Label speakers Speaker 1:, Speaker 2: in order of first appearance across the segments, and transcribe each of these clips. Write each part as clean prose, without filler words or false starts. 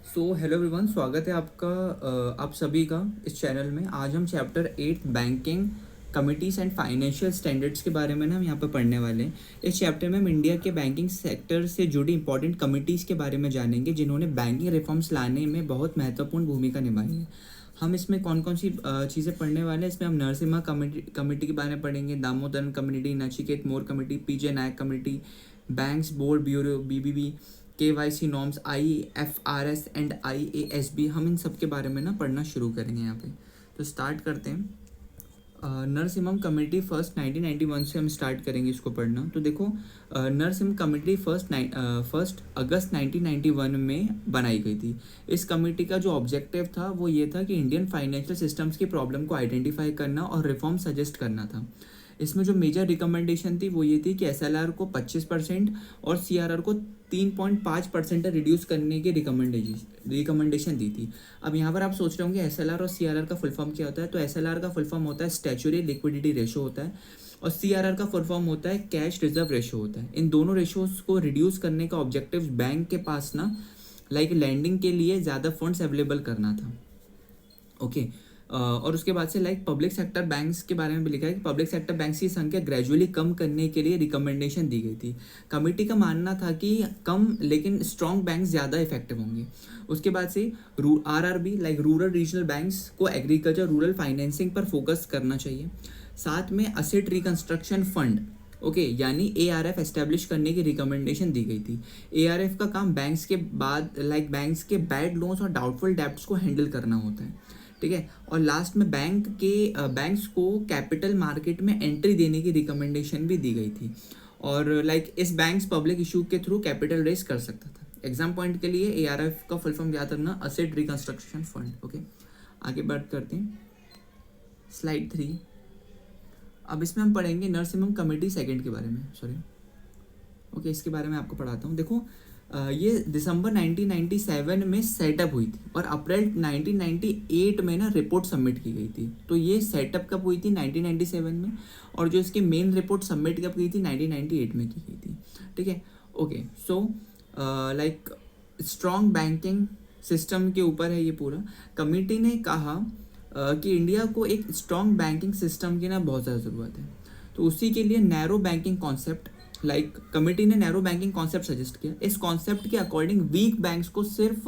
Speaker 1: Hello everyone, स्वागत है आपका आप सभी का इस चैनल में। आज हम chapter 8 banking committees and financial standards के बारे में हम यहाँ पर पढ़ने वाले हैं। इस चैप्टर में हम इंडिया के बैंकिंग सेक्टर से जुड़ी इंपॉर्टेंट कमिटीज़ के बारे में जानेंगे जिन्होंने बैंकिंग रिफॉर्म्स लाने में बहुत महत्वपूर्ण भूमिका निभाई है। हम इसमें कौन कौन सी चीज़ें पढ़ने वाले हैं, इसमें हम नरसिम्हा कमेटी के बारे में पढ़ेंगे, Damodaran committee, Nachiket Mor committee, PJ Nayak committee, banks board bureau BBB, KYC norms, IFRS and IASB, हम इन सब के बारे में पढ़ना शुरू करेंगे यहाँ पे। तो स्टार्ट करते हैं। नरसिम्हम कमेटी फर्स्ट 1991 से हम स्टार्ट करेंगे इसको पढ़ना। तो देखो, नरसिम्हा कमेटी फर्स्ट अगस्त 1991 में बनाई गई थी। इस कमेटी का जो ऑब्जेक्टिव था वो ये था कि इंडियन फाइनेंशियल सिस्टम्स की प्रॉब्लम को आइडेंटिफाई करना और रिफॉर्म सजेस्ट करना था। इसमें जो मेजर रिकमेंडेशन थी वो ये थी कि SLR को 25% और CRR को 3.5% रिड्यूस करने की रिकमेंडेशन दी थी। अब यहाँ पर आप सोच रहे होंगे SLR और CRR का फुल फॉर्म क्या होता है। तो SLR का फुल फॉर्म होता है स्टैच्यूटरी लिक्विडिटी रेशो होता है, और CRR का फुल फॉर्म होता है कैश रिजर्व रेशो होता है। इन दोनों रेशोज को रिड्यूस करने का ऑब्जेक्टिव बैंक के पास लैंडिंग के लिए ज़्यादा फंड्स अवेलेबल करना था। ओके। और उसके बाद से पब्लिक सेक्टर बैंक्स के बारे में भी लिखा है कि पब्लिक सेक्टर बैंक्स की संख्या ग्रेजुअली कम करने के लिए रिकमेंडेशन दी गई थी। कमेटी का मानना था कि कम लेकिन स्ट्रॉन्ग बैंक्स ज़्यादा इफेक्टिव होंगे। उसके बाद से RRB रूरल रीजनल बैंक्स को एग्रीकल्चर रूरल फाइनेंसिंग पर फोकस करना चाहिए। साथ में असेट रिकंस्ट्रक्शन फंड यानी ARF एस्टेब्लिश करने की रिकमेंडेशन दी गई थी। ARF का काम बैंक्स के बैड लोन्स और डाउटफुल डेब्ट्स को हैंडल करना होता है, ठीक है। और लास्ट में बैंक्स को कैपिटल मार्केट में एंट्री देने की रिकमेंडेशन भी दी गई थी, और इस बैंक्स पब्लिक इशू के थ्रू कैपिटल रेज कर सकता था। एग्जाम पॉइंट के लिए ARF का फुल फॉर्म याद रखना, असेट रिकंस्ट्रक्शन फंड। ओके, आगे बात करते हैं। स्लाइड 3। अब इसमें हम पढ़ेंगे नरसिम्हम कमेटी सेकंड के बारे में। इसके बारे में आपको पढ़ाता हूँ। देखो, ये दिसंबर 1997 में सेटअप हुई थी और अप्रैल 1998 में रिपोर्ट सबमिट की गई थी। तो ये सेटअप कब हुई थी? 1997 में, और जो इसकी मेन रिपोर्ट सबमिट कब की थी? 1998 में की गई थी, ठीक है। Okay, so strong banking system के ऊपर है ये पूरा। कमेटी ने कहा कि इंडिया को एक स्ट्रॉन्ग बैंकिंग सिस्टम की बहुत ज़्यादा ज़रूरत है। तो उसी के लिए नैरो बैंकिंग कॉन्सेप्ट कमेटी ने नैरो बैंकिंग कॉन्सेप्ट सजेस्ट किया। इस कॉन्सेप्ट के अकॉर्डिंग वीक बैंक्स को सिर्फ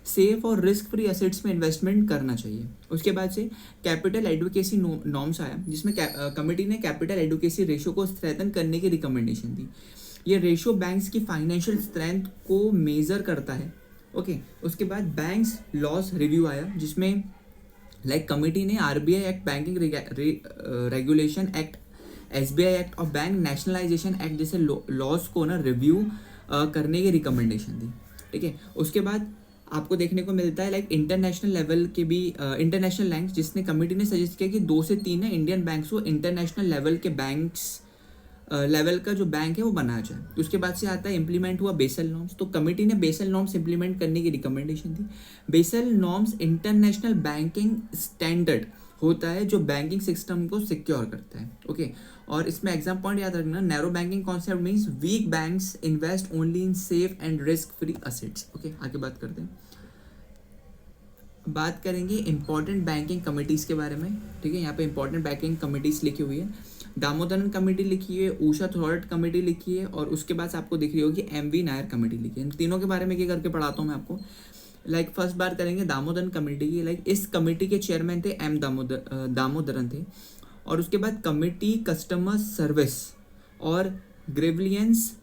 Speaker 1: सेफ और रिस्क फ्री एसेट्स में इन्वेस्टमेंट करना चाहिए। उसके बाद से कैपिटल एडवोकेसी नॉर्म्स आया, जिसमें कमेटी ने कैपिटल एडवोकेसी रेशो को स्ट्रेंथन करने की रिकमेंडेशन दी। ये रेशो बैंक्स की फाइनेंशियल स्ट्रेंथ को मेजर करता है। उसके बाद बैंक्स लॉस रिव्यू आया, जिसमें कमेटी ने RBI act, banking regulation act, SBI act और बैंक नेशनलाइजेशन एक्ट जैसे लॉज को रिव्यू करने की रिकमेंडेशन दी, ठीक है। उसके बाद आपको देखने को मिलता है इंटरनेशनल लेवल के भी इंटरनेशनल बैंक्स, जिसने कमेटी ने सजेस्ट किया कि 2 से 3 इंडियन बैंक्स को इंटरनेशनल लेवल के बैंक्स लेवल का जो बैंक है वो बनाया जाए। उसके बाद से आता है इम्प्लीमेंट हुआ बेसल नॉर्म्स। तो कमेटी ने बेसल नॉर्म्स इम्प्लीमेंट करने की रिकमेंडेशन दी। Basel norms international banking standard होता है जो बैंकिंग सिस्टम को सिक्योर करता है। और इसमें एग्जाम पॉइंट याद रखना, narrow banking concept means weak banks invest only in safe and risk free assets. आगे बात करते हैं। बात करेंगे इंपॉर्टेंट बैंकिंग कमिटीज़ के बारे में, ठीक है। यहाँ पे इंपॉर्टेंट बैंकिंग कमिटीज़ लिखी हुई है। दामोदरन कमेटी लिखी है, उषा थॉरट कमेटी लिखी है, और उसके बाद आपको दिख रही होगी MV नायर कमेटी लिखी है। इन तीनों के बारे में क्या करके पढ़ाता हूँ मैं आपको। फर्स्ट बात करेंगे दामोदरन कमेटी की। इस कमेटी के चेयरमैन थे दामोदरन थे। और उसके बाद कमेटी कस्टमर सर्विस और ग्रेविलियंस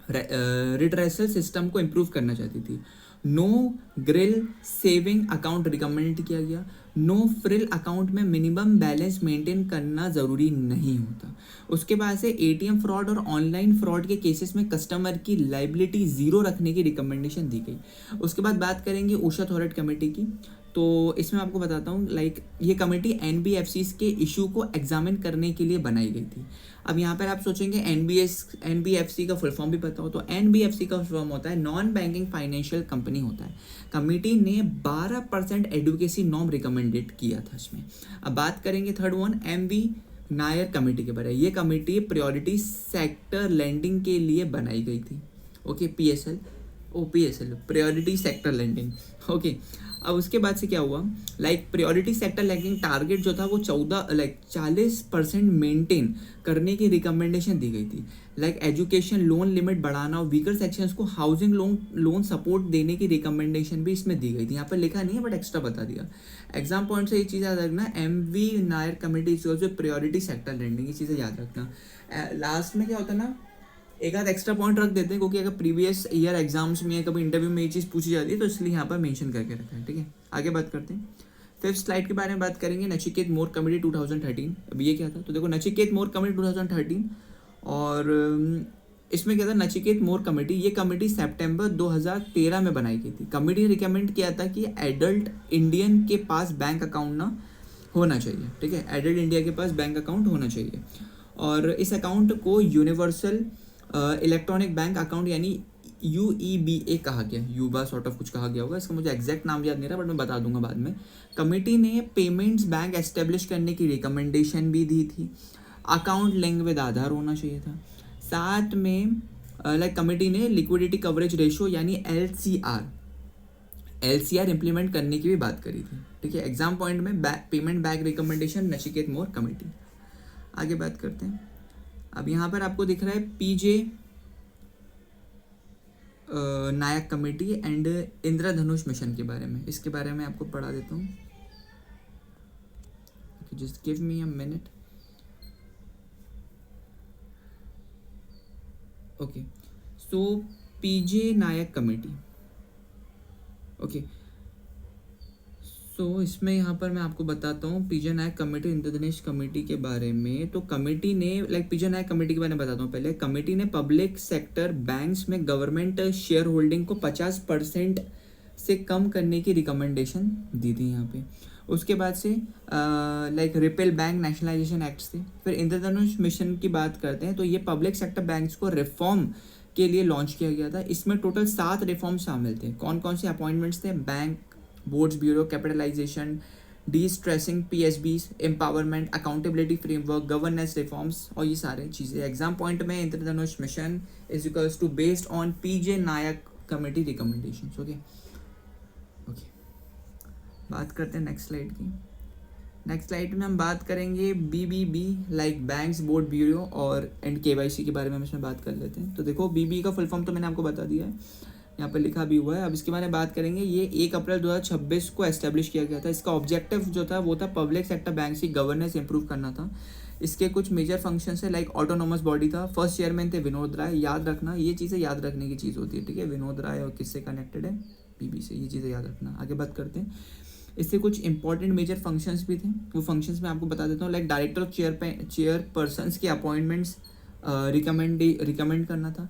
Speaker 1: रिड्रेसल सिस्टम को इम्प्रूव करना चाहती थी। No frill saving account recommend किया गया। नो फ्रिल अकाउंट में मिनिमम बैलेंस मेंटेन करना ज़रूरी नहीं होता। उसके बाद से ATM फ्रॉड और ऑनलाइन फ्रॉड के केसेस में कस्टमर की लाइबिलिटी 0 रखने की रिकमेंडेशन दी गई। उसके बाद बात करेंगे उषा थॉरट कमेटी की। तो इसमें आपको बताता हूँ ये कमेटी NBFCs के इशू को एग्जामिन करने के लिए बनाई गई थी। अब यहाँ पर आप सोचेंगे NBFC का फुल फॉर्म भी पता हो, तो NBFC का फुल फॉर्म होता है नॉन बैंकिंग फाइनेंशियल कंपनी होता है। कमेटी ने 12% एडवोकेसी नॉर्म रिकमेंडेड किया था इसमें। अब बात करेंगे third one MV Nair committee के बारे में। ये कमेटी प्रायोरिटी सेक्टर लैंडिंग के लिए बनाई गई थी, PSL। OPSL, priority sector lending. Okay, अब उसके बाद से क्या हुआ, like priority sector lending target जो था वो 40% मेंटेन करने की रिकमेंडेशन दी गई थी। लाइक एजुकेशन लोन लिमिट बढ़ाना और वीकर सेक्शंस को हाउसिंग लोन सपोर्ट देने की रिकमेंडेशन भी इसमें दी गई थी। यहाँ पर लिखा नहीं है बट एक्स्ट्रा बता दिया। एग्जाम पॉइंट से ये चीज़ याद रखना, MV Nair committee priority sector lending, ये चीज़ें याद रखना। लास्ट में क्या होता है ना, एक आध एक्स्ट्रा पॉइंट रख देते हैं क्योंकि अगर प्रीवियस ईयर एग्जाम्स में या कभी इंटरव्यू में ये चीज़ पूछी जाती है तो इसलिए यहाँ पर मेंशन करके रखा है। ठीक है, आगे बात करते हैं। फिफ्थ स्लाइड के बारे में बात करेंगे, नचिकेत मोर कमेटी 2013। अब ये क्या था, तो देखो नचिकेत मोर कमेटी 2013, और इसमें क्या था, नचिकेत मोर कमेटी, ये कमेटी सितंबर 2013 में बनाई गई थी। कमेटी ने रिकमेंड किया था कि एडल्ट इंडियन के पास बैंक अकाउंट ना होना चाहिए। ठीक है, एडल्ट इंडिया के पास बैंक अकाउंट होना चाहिए, और इस अकाउंट को यूनिवर्सल इलेक्ट्रॉनिक बैंक अकाउंट यानी UEBA कहा गया, यूबा सॉर्ट ऑफ कुछ कहा गया होगा, इसका मुझे एग्जैक्ट नाम याद नहीं रहा बट मैं बता दूंगा बाद में। कमेटी ने पेमेंट्स बैंक एस्टेब्लिश करने की रिकमेंडेशन भी दी थी। अकाउंट लिंक विद आधार होना चाहिए था। साथ में लाइक कमेटी ने लिक्विडिटी कवरेज रेशो यानी LCR इम्प्लीमेंट करने की भी बात करी थी। ठीक है, एग्जाम पॉइंट में payment bank recommendation Nachiket Mor committee. आगे बात करते हैं। अब यहाँ पर आपको दिख रहा है PJ Nayak committee and Indradhanush mission के बारे में, इसके बारे में आपको पढ़ा देता हूँ। Just give me a minute. Okay, so PJ Nayak committee. Okay, तो इसमें यहाँ पर मैं आपको बताता हूँ PJ Nayak committee Indradhanush committee के बारे में। तो कमेटी ने PJ नायक कमेटी के बारे में बताता हूँ पहले। कमेटी ने पब्लिक सेक्टर बैंक्स में गवर्नमेंट शेयर होल्डिंग को 50% से कम करने की रिकमेंडेशन दी थी यहाँ पे। उसके बाद से रिपेल बैंक नेशनलाइजेशन एक्ट थे। फिर इंद्रधनुष मिशन की बात करते हैं, तो ये पब्लिक सेक्टर बैंक्स को रिफॉर्म के लिए लॉन्च किया गया था। इसमें टोटल 7 रिफॉर्म शामिल थे। कौन कौन से अपॉइंटमेंट्स थे, bank boards bureau, capitalization, destressing PSBs, empowerment, accountability framework, governance reforms और ये सारे चीज़ें। एग्जाम पॉइंट में Indradhanush mission is equals to based on PJ Nayak committee recommendations. Okay, बात करते हैं नेक्स्ट स्लाइड की। नेक्स्ट स्लाइड में हम बात करेंगे BBB like banks board bureau और KYC के बारे में हम इसमें बात कर लेते हैं। तो देखो BB का फुल फॉर्म तो मैंने आपको बता दिया है, यहाँ पर लिखा भी हुआ है। अब इसके बारे में बात करेंगे। ये 1 अप्रैल 2026 को एस्टेब्लिश किया गया था। इसका ऑब्जेक्टिव जो था वो था पब्लिक सेक्टर बैंक की गवर्नेंस इंप्रूव करना था। इसके कुछ मेजर फंक्शंस है, लाइक ऑटोनोमस बॉडी था। फर्स्ट चेयरमैन थे विनोद राय। याद रखना, ये चीज़ें याद रखने की चीज़ होती है। ठीक है, विनोद राय और किससे कनेक्टेड है, BB से, ये चीज़ें याद रखना। आगे बात करते हैं। इससे कुछ इंपॉर्टेंट मेजर फंक्शंस भी थे, वो फंक्शंस मैं आपको बता देता हूँ। लाइक डायरेक्टर ऑफ चेयरपर्सन्स के अपॉइंटमेंट्स रिकमेंड करना था।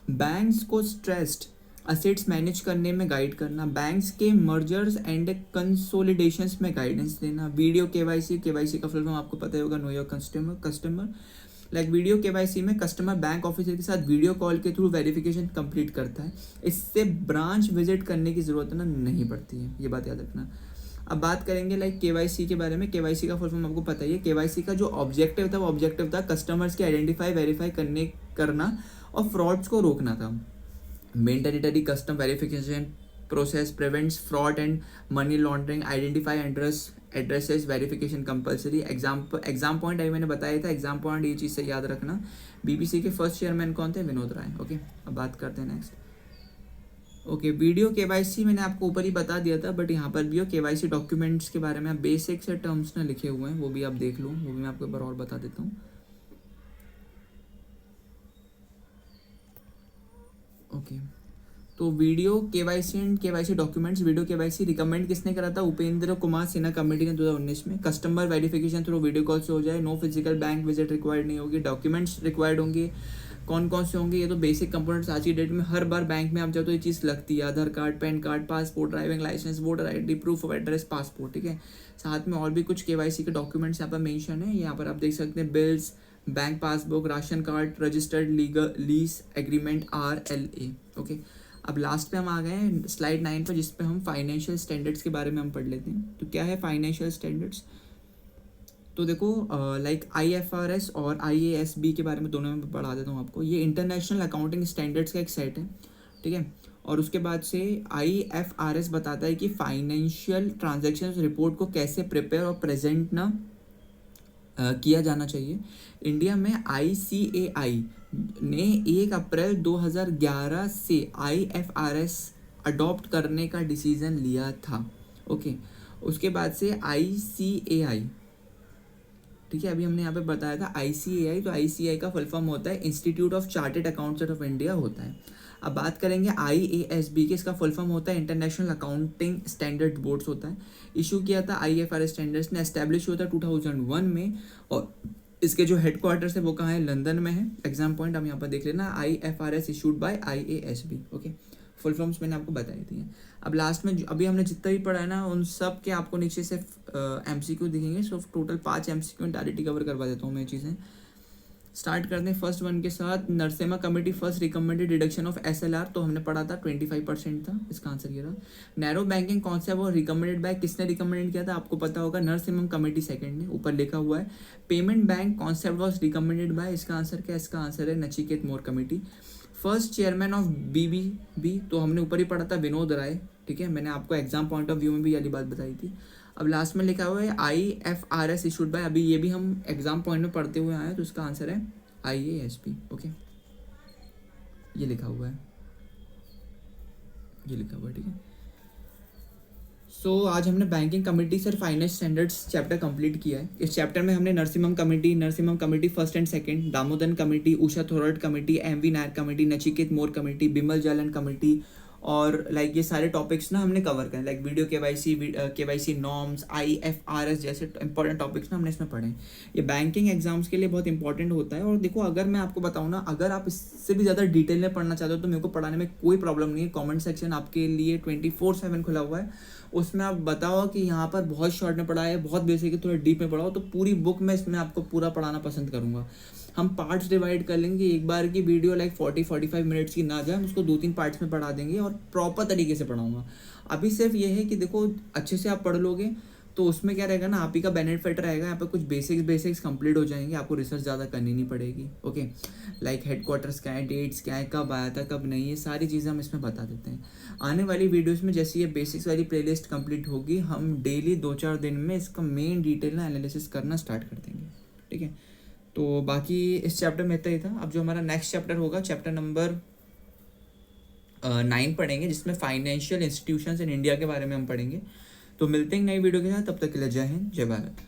Speaker 1: बैंक्स को स्ट्रेस्ड असेट्स मैनेज करने में गाइड करना। बैंक्स के मर्जर्स एंड कंसोलिडेशंस में गाइडेंस देना। वीडियो KYC का फुल फॉर्म आपको पता ही होगा, know your customer. Like video KYC में कस्टमर बैंक ऑफिसर के साथ वीडियो कॉल के थ्रू वेरिफिकेशन कंप्लीट करता है। इससे ब्रांच विजिट करने की ज़रूरत नहीं पड़ती है, ये बात याद रखना। अब बात करेंगे KYC के बारे में। KYC का फुल फॉर्म आपको पता ही है। KYC का जो ऑब्जेक्टिव था वो ऑब्जेक्टिव था कस्टमर्स के आइडेंटिफाई वेरीफाई करना और फ्रॉड्स को रोकना था। Mandatory custom verification process prevents fraud and money laundering, identify addresses verification compulsory. Exam point अभी मैंने बताया था, एग्जाम पॉइंट ये चीज़ से याद रखना। BBC के फर्स्ट चेयरमैन कौन थे, विनोद राय। ओके, अब बात करते हैं नेक्स्ट। ओके, वीडियो KYC मैंने आपको ऊपर ही बता दिया था, बट यहाँ पर भी KYC डॉक्यूमेंट्स के बारे में बेसिक से टर्म्स ना लिखे हुए हैं, वो भी आप देख लो, वो भी मैं आपको एक बार और बता देता हूँ। ओके, तो video KYC and KYC documents, video KYC recommend किसने करा था, उपेंद्र कुमार सिन्हा कमेटी ने 2019 में। Customer verification through video call से हो जाए, no physical bank visit required नहीं होगी। डॉक्यूमेंट्स रिक्वायर्ड होंगे, कौन कौन से होंगे, ये तो बेसिक कंपोनेंट्स आज की डेट में हर बार बैंक में आप जाओ तो ये चीज़ लगती है। Aadhaar card, pan card, passport, driving licence, voter ID, proof of address, passport. ठीक है, साथ में और भी कुछ KYC के डॉक्यूमेंट्स यहाँ पर मेंशन है। यहाँ पर आप देख सकते हैं bills, bank passbook, ration card, registered legal lease agreement RLA। Okay, अब लास्ट पे हम आ गए हैं स्लाइड 9 पर, जिस पे हम फाइनेंशियल स्टैंडर्ड्स के बारे में हम पढ़ लेते हैं। तो क्या है फाइनेंशियल स्टैंडर्ड्स, तो देखो IFRS और IASB के बारे में दोनों में पढ़ा देता हूँ आपको। ये इंटरनेशनल अकाउंटिंग स्टैंडर्ड्स का एक सेट है। ठीक है, और उसके बाद से IFRS बताता है कि फाइनेंशियल ट्रांजैक्शन रिपोर्ट को कैसे प्रिपेयर और प्रेजेंट ना किया जाना चाहिए। इंडिया में ICAI ने 1 अप्रैल 2011 से IFRS अडॉप्ट करने का डिसीज़न लिया था। ओके, उसके बाद से ICAI, ठीक है, अभी हमने यहाँ पे बताया था ICAI, तो ICAI का फुल फॉर्म होता है institute of chartered accountant of India होता है। अब बात करेंगे IASB के, इसका फुल फॉर्म होता है इंटरनेशनल अकाउंटिंग स्टैंडर्ड बोर्ड्स होता है। इशू किया था IFRS स्टैंडर्ड्स ने, एस्टैब्लिश हुआ था 2001 में, और इसके जो हेडक्वार्टर्स है वो कहाँ है, लंदन में है। एग्जाम पॉइंट हम यहाँ पर देख लेना, IFRS issued by IASB। Okay, full forms मैंने आपको बताई थी। अब लास्ट में अभी हमने जितना भी पढ़ा है ना, उन सब के आपको नीचे से MCQ दिखेंगे। So total 5 MCQ directly cover करवा देता हूँ मैं चीज़ें। स्टार्ट करते हैं फर्स्ट वन के साथ। Narasimha committee first recommended deduction of SLR, तो हमने पढ़ा था 25% था, इसका आंसर ये रहा। नैरो बैंकिंग कॉन्सेप्ट वो रिकमेंडेड बाय, किसने रिकमेंडेड किया था आपको पता होगा, नरसिम्हा कमेटी सेकंड ने, ऊपर लिखा हुआ है। Payment bank concept was recommended by, इसका आंसर क्या है, इसका आंसर है Nachiket Mor committee. First chairman of BBB, तो हमने ऊपर ही पढ़ा था विनोद राय, ठीक है, मैंने आपको एग्जाम पॉइंट ऑफ व्यू में भी वाली बात बताई थी। अब लास्ट में लिखा हुआ है IFRS इशूड बाय, अभी ये भी हम एग्जाम पॉइंट में पढ़ते हुए आए, तो इसका आंसर है IASB। ओके, ये लिखा हुआ है, ये लिखा हुआ है, ठीक है। सो आज हमने banking committee sir finance standards chapter complete किया है। इस चैप्टर में हमने Narasimham committee first and second, Damodaran committee, Usha Thorat committee, MV Nair committee, Nachiket Mor committee, Bimal Jalan committee, और लाइक ये सारे टॉपिक्स ना हमने कवर करें, like video KYC norms, IFRS जैसे इंपॉर्टेंट टॉपिक्स ना हमने इसमें पढ़े। ये बैंकिंग एग्जाम्स के लिए बहुत इंपॉर्टेंट होता है। और देखो, अगर मैं आपको बताऊँ ना, अगर आप इससे भी ज़्यादा डिटेल में पढ़ना चाहते हो तो मेरे को पढ़ाने में कोई प्रॉब्लम नहीं है। कॉमेंट सेक्शन आपके लिए 24/7 खुला हुआ है, उसमें आप बताओ कि यहाँ पर बहुत शॉर्ट में पढ़ा है, बहुत बेसिक है, थोड़ा डीप में पढ़ाओ, तो पूरी बुक में इसमें आपको पूरा पढ़ाना पसंद करूँगा। हम पार्ट्स डिवाइड कर लेंगे, एक बार की वीडियो लाइक 40-45 मिनट्स की ना जाए, हम उसको 2-3 पार्ट्स में पढ़ा देंगे और प्रॉपर तरीके से पढ़ाऊँगा। अभी सिर्फ ये है कि देखो, अच्छे से आप पढ़ लोगे तो उसमें क्या रहेगा ना, आप ही का बेनिफिट रहेगा। यहाँ पे कुछ बेसिक्स कंप्लीट हो जाएंगे, आपको रिसर्च ज़्यादा करनी नहीं पड़ेगी। ओके, लाइक हेडक्वार्टर्स क्या है, डेट्स क्या है, कब आया था कब नहीं, ये सारी चीज़ें हम इसमें बता देते हैं। आने वाली वीडियोस में जैसे ये बेसिक्स वाली प्लेलिस्ट कंप्लीट होगी, हम डेली 2-4 दिन में इसका मेन डिटेल ना एनालिसिस करना स्टार्ट कर देंगे, ठीक है। तो बाकी इस चैप्टर में इतना ही था। अब जो हमारा नेक्स्ट चैप्टर होगा, चैप्टर नंबर 9 पढ़ेंगे, जिसमें फाइनेंशियल इंस्टीट्यूशंस इन इंडिया के बारे में हम पढ़ेंगे। तो मिलते हैं नई वीडियो के साथ, तब तक के लिए जय हिंद, जय भारत।